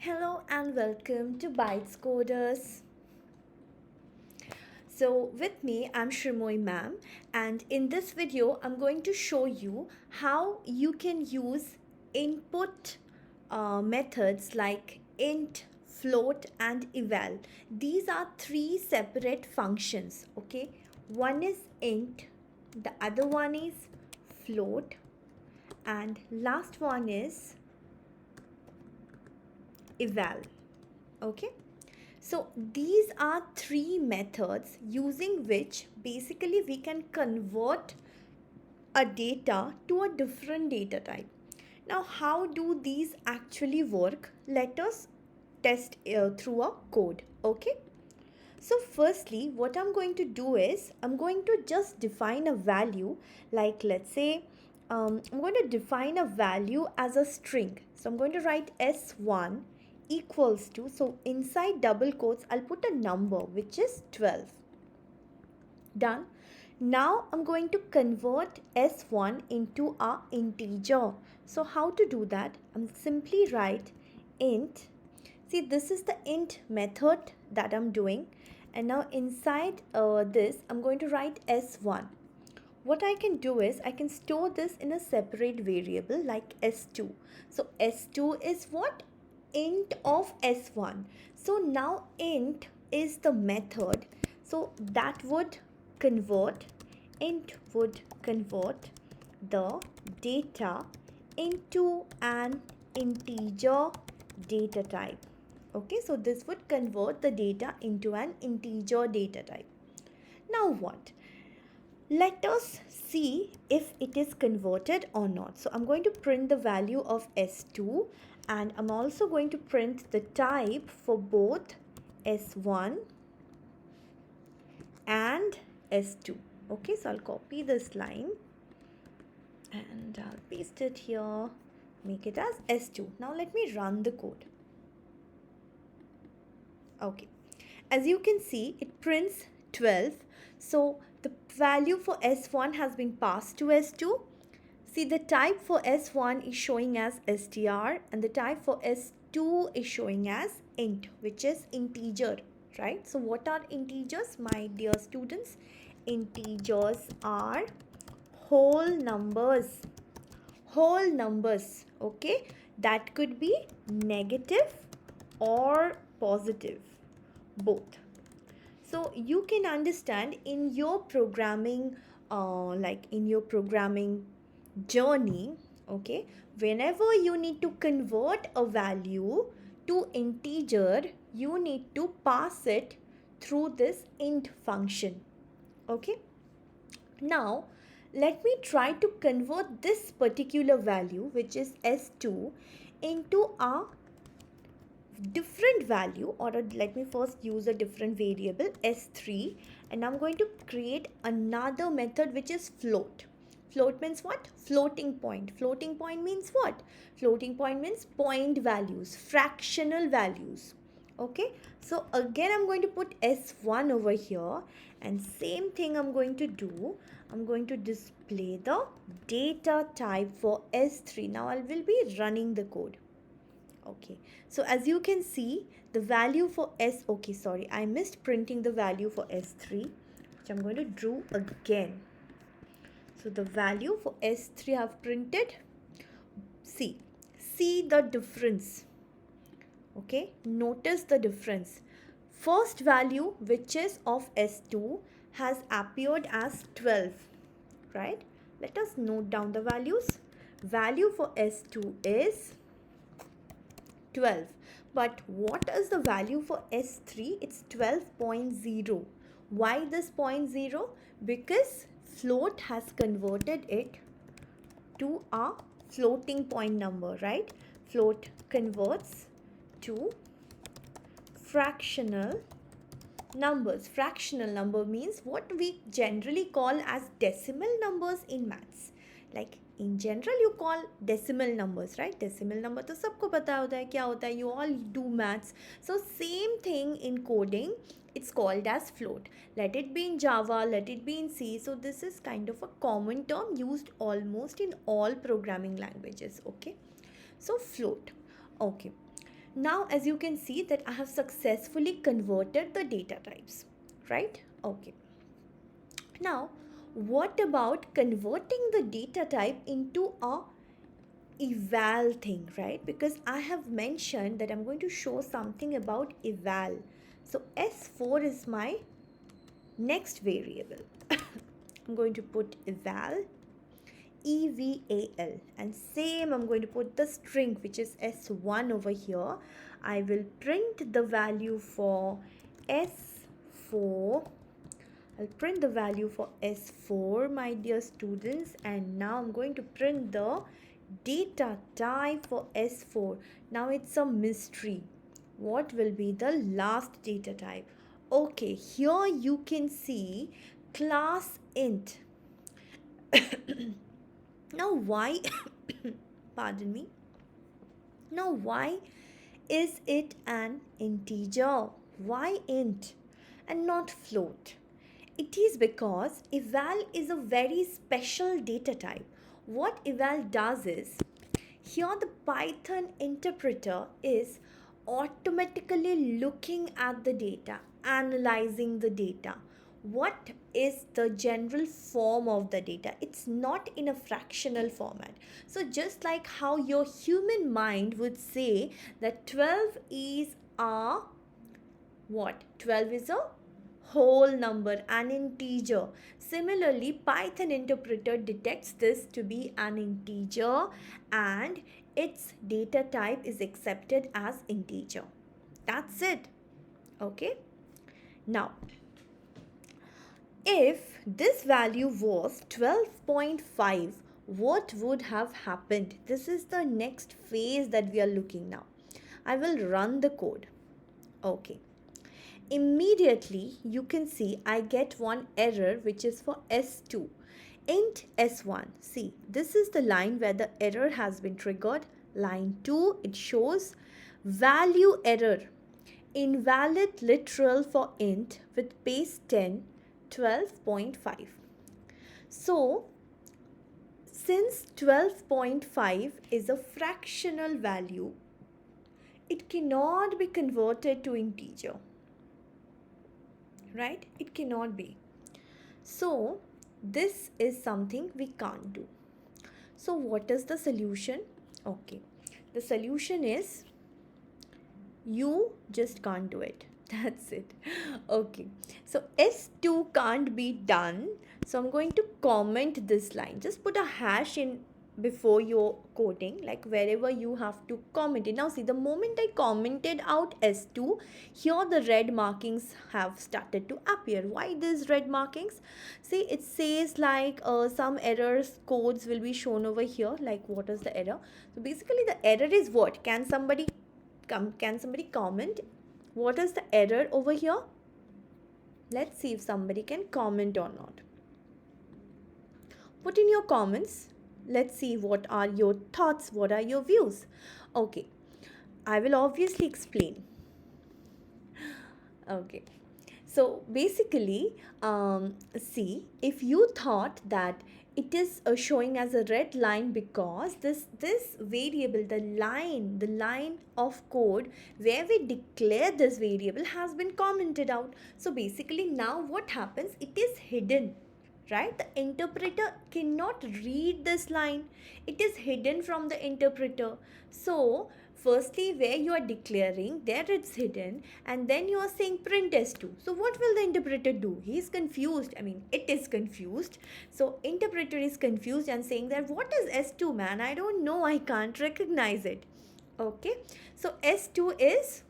Hello and welcome to Bytes Coders. So with me I'm Shrimoy ma'am, and in this video I'm going to show you how you can use input methods like int, float and eval. These are three separate functions, okay? One is int, the other one is float, and last one is eval, okay? So these are three methods using which basically we can convert a data to a different data type. Now, how do these actually work? Let us test through a code, okay? So firstly, what I'm going to do is I'm going to just define a value, like let's say I'm going to define a value as a string. So I'm going to write S1 equals to, so inside double quotes, I'll put a number which is 12. Done. Now I'm going to convert S1 into a integer. So how to do that? I'm simply write int. See, this is the int method that I'm doing, and now inside this I'm going to write S1. What I can do is I can store this in a separate variable like S2. So S2 is what? Int of S1. So now int is the method. So that would convert, int would convert the data into an integer data type. Okay, so this would convert the data into an integer data type. Now what? Let us see if it is converted or not. So I'm going to print the value of S2, and I'm also going to print the type for both S1 and S2. Okay, so I'll copy this line and I'll paste it here, make it as S2. Now let me run the code. Okay, as you can see, it prints 12. So the value for S1 has been passed to S2. See, the type for S1 is showing as str and the type for S2 is showing as int, which is integer, right? So what are integers, my dear students? Integers are whole numbers. Whole numbers, okay? That could be negative or positive, both. So you can understand in your programming, like in your programming journey, okay, whenever you need to convert a value to integer, you need to pass it through this int function, okay? Now let me try to convert this particular value, which is S2, into a different value, or let me first use a different variable S3, and I'm going to create another method which is float. Float means what? Floating point. Floating point means what? Floating point means point values, fractional values. Okay, so again I'm going to put S1 over here, and same thing I'm going to do. I'm going to display the data type for S3. Now I will be running the code. Okay, so as you can see, the value for okay, sorry, I missed printing the value for S3, which I'm going to do again. So the value for S3 I've printed. See the difference. Okay, notice the difference. First value, which is of S2, has appeared as 12, right? Let us note down the values. Value for S2 is 12, but what is the value for S3? It's 12.0. Why this 0.0? Because float has converted it to a floating point number, right? Float converts to fractional numbers. Fractional number means what we generally call as decimal numbers in maths. Like in general you call decimal numbers, right? Decimal number to sabko pata hota hai kya hota hai, you all do maths. So same thing in coding, it's called as float. Let it be in Java, let it be in C. So this is kind of a common term used almost in all programming languages, okay? So float. Okay, Now, as you can see that I have successfully converted the data types, right? Okay. Now, what about converting the data type into a eval thing, right? Because I have mentioned that I'm going to show something about eval. So S4 is my next variable. I'm going to put eval, eval, and same I'm going to put the string which is S1 over here. I will print the value for S4. I'll print the value for S4, my dear students, and now I'm going to print the data type for S4. Now it's a mystery. What will be the last data type? Okay, here you can see class int. Now why, pardon me, now why is it an integer? Why int and not float? It is because eval is a very special data type. What eval does is, here the Python interpreter is automatically looking at the data, analyzing the data. What is the general form of the data? It's not in a fractional format. So just like how your human mind would say that 12 is a what? 12 is a whole number, an integer. Similarly, Python interpreter detects this to be an integer and its data type is accepted as integer. That's it. Okay. Now, if this value was 12.5, what would have happened? This is the next phase that we are looking now. I will run the code. Okay. Immediately you can see I get one error which is for S2. Int S1. See, this is the line where the error has been triggered. Line 2, it shows value error. Invalid literal for int with base 10, 12.5. So, since 12.5 is a fractional value, it cannot be converted to integer. Right? It cannot be. So, this is something we can't do. So, what is the solution? Okay. The solution is you just can't do it. That's it. Okay. So, S2 can't be done. So, I'm going to comment this line. Just put a hash in before your coding, like wherever you have to comment it. Now see, the moment I commented out S2, here the red markings have started to appear. Why these red markings? See, it says like some errors codes will be shown over here. Like what is the error? So basically the error is what? Can somebody comment what is the error over here? Let's see if somebody can comment or not. Put in your comments. Let's see what are your thoughts, what are your views. Okay, I will obviously explain. Okay, so basically, see, if you thought that it is showing as a red line because this variable, the line of code where we declare this variable has been commented out. So basically now what happens, it is hidden, right? The interpreter cannot read this line. It is hidden from the interpreter. So firstly, where you are declaring, there it's hidden, and then you are saying print s2. So what will the interpreter do? He is confused. I mean, it is confused. So interpreter is confused and saying that what is s2, man? I don't know. I can't recognize it. Okay. So s2 is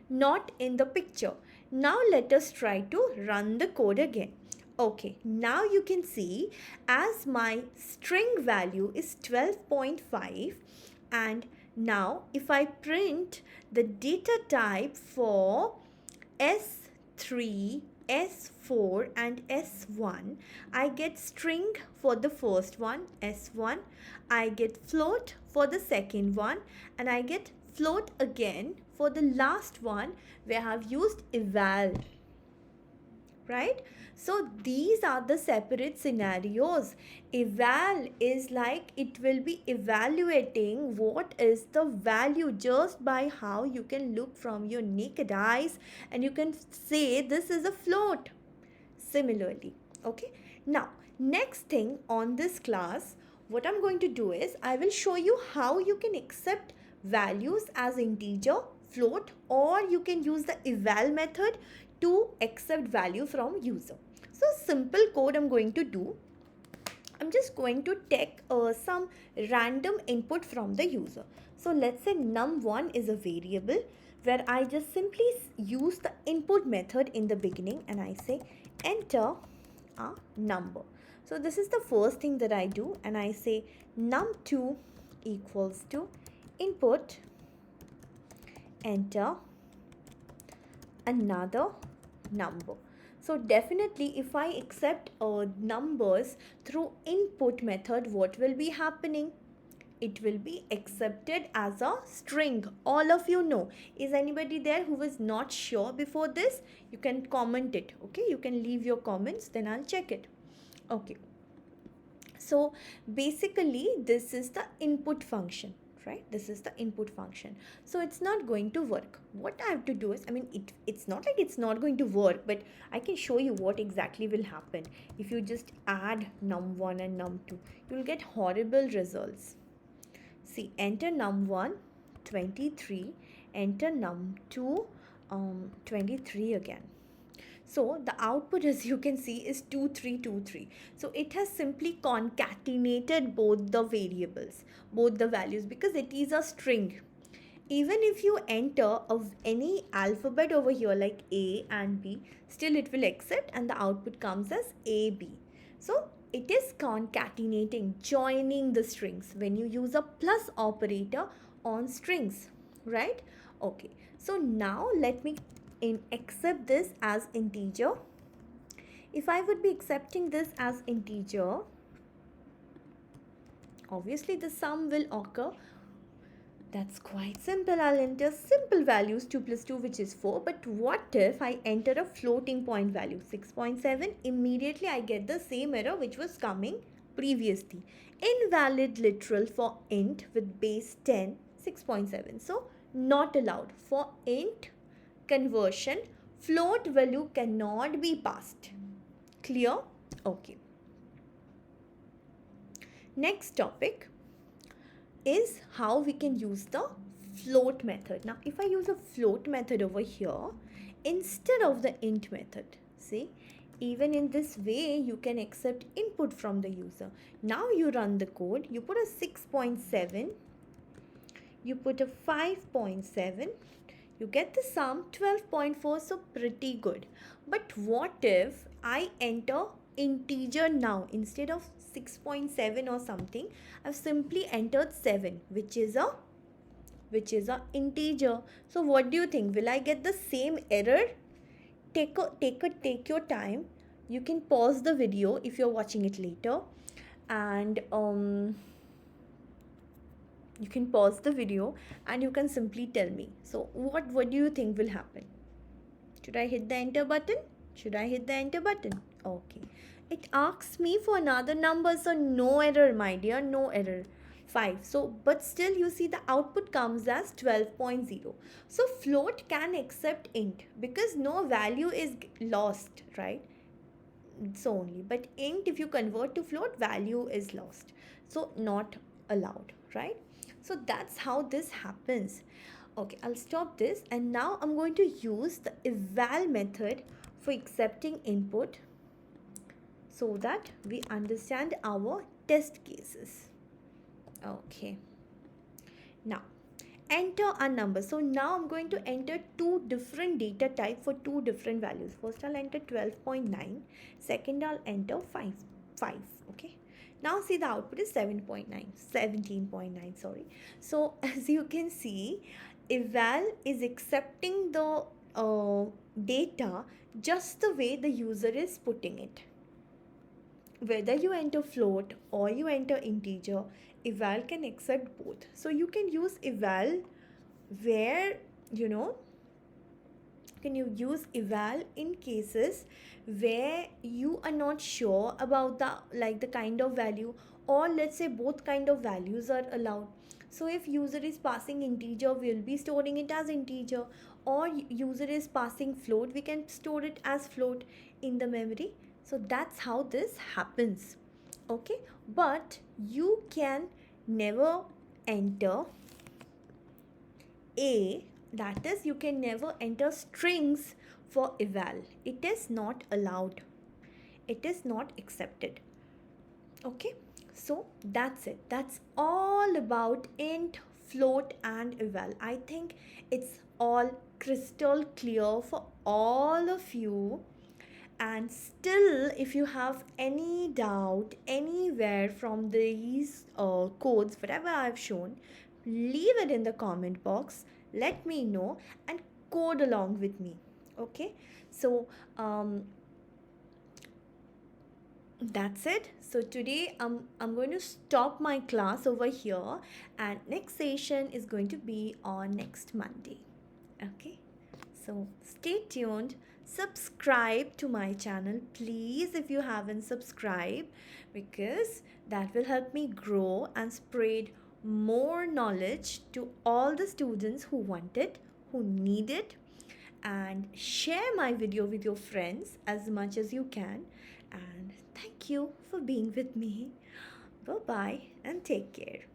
not in the picture. Now let us try to run the code again. Okay, now you can see as my string value is 12.5, and now if I print the data type for S3, S4 and S1, I get string for the first one, S1, I get float for the second one, and I get float again for the last one where I have used eval. right? So these are the separate scenarios. Eval is like it will be evaluating what is the value just by how you can look from your naked eyes, and you can say this is a float. Similarly, okay. Now, next thing on this class, what I'm going to do is I will show you how you can accept values as integer, float, or you can use the eval method to accept value from user. So simple code I'm going to do. I'm just going to take some random input from the user. So let's say num1 is a variable where I just simply use the input method in the beginning, and I say enter a number. So this is the first thing that I do, and I say num2 equals to input, enter another number. So definitely if I accept numbers through input method, what will be happening? It will be accepted as a string. All of you know. Is anybody there who was not sure before this? You can comment it. Okay, you can leave your comments, then I'll check it. Okay. So basically this is the input function, right? This is the input function. So it's not going to work. What I have to do is, I mean, it's not like it's not going to work, but I can show you what exactly will happen. If you just add num1 and num2, you will get horrible results. See, enter num1 23, enter num2 23 again. So the output, as you can see, is 2323. So it has simply concatenated both the variables, both the values, because it is a string. Even if you enter of any alphabet over here like A and B, still it will accept and the output comes as AB. So it is concatenating, joining the strings when you use a plus operator on strings, right? Okay, so now let me accept this as integer. If I would be accepting this as integer, obviously the sum will occur. That's quite simple. I'll enter simple values 2 plus 2, which is 4. But what if I enter a floating point value 6.7? Immediately I get the same error which was coming previously. Invalid literal for int with base 10, 6.7. So not allowed. For int conversion, float value cannot be passed. Clear? Okay. Next topic is how we can use the float method. Now, if I use a float method over here instead of the int method, see, even in this way, you can accept input from the user. Now you run the code, you put a 6.7, you put a 5.7, you get the sum 12.4, so pretty good. But what if I enter integer now instead of 6.7 or something? I've simply entered 7, which is a integer. So what do you think? Will I get the same error? Take your time. You can pause the video if you're watching it later, and you can pause the video and you can simply tell me. So what do you think will happen? Should I hit the enter button? Should I hit the enter button? Okay. It asks me for another number, so no error, my dear, no error. 5. So, but still you see the output comes as 12.0. So, float can accept int because no value is lost, right? So only. But int, if you convert to float, value is lost. So, not allowed, right? So, that's how this happens. Okay, I'll stop this, and now I'm going to use the eval method for accepting input so that we understand our test cases. Okay, now enter a number. So now I'm going to enter two different data type for two different values. First I'll enter 12.9, second I'll enter 5. Okay, now see the output is 17.9, sorry. So as you can see, eval is accepting the data just the way the user is putting it. Whether you enter float or you enter integer, eval can accept both. So you can use eval where, can you use eval in cases where you are not sure about the kind of value, or let's say both kind of values are allowed. So if user is passing integer, we'll be storing it as integer, or user is passing float, we can store it as float in the memory. So that's how this happens. Okay, but you can never enter a, that is, you can never enter strings for eval. It is not allowed, it is not accepted. Okay, so that's it. That's all about int, float, and eval. I think it's all crystal clear for all of you. And still, if you have any doubt anywhere from these codes, whatever I've shown, leave it in the comment box. Let me know and code along with me. Okay, so that's it. So today I'm going to stop my class over here, and next session is going to be on next Monday. Okay, so stay tuned. Subscribe to my channel, please, if you haven't subscribed, because that will help me grow and spread more knowledge to all the students who want it, who need it. And share my video with your friends as much as you can. And thank you for being with me. Bye bye and take care.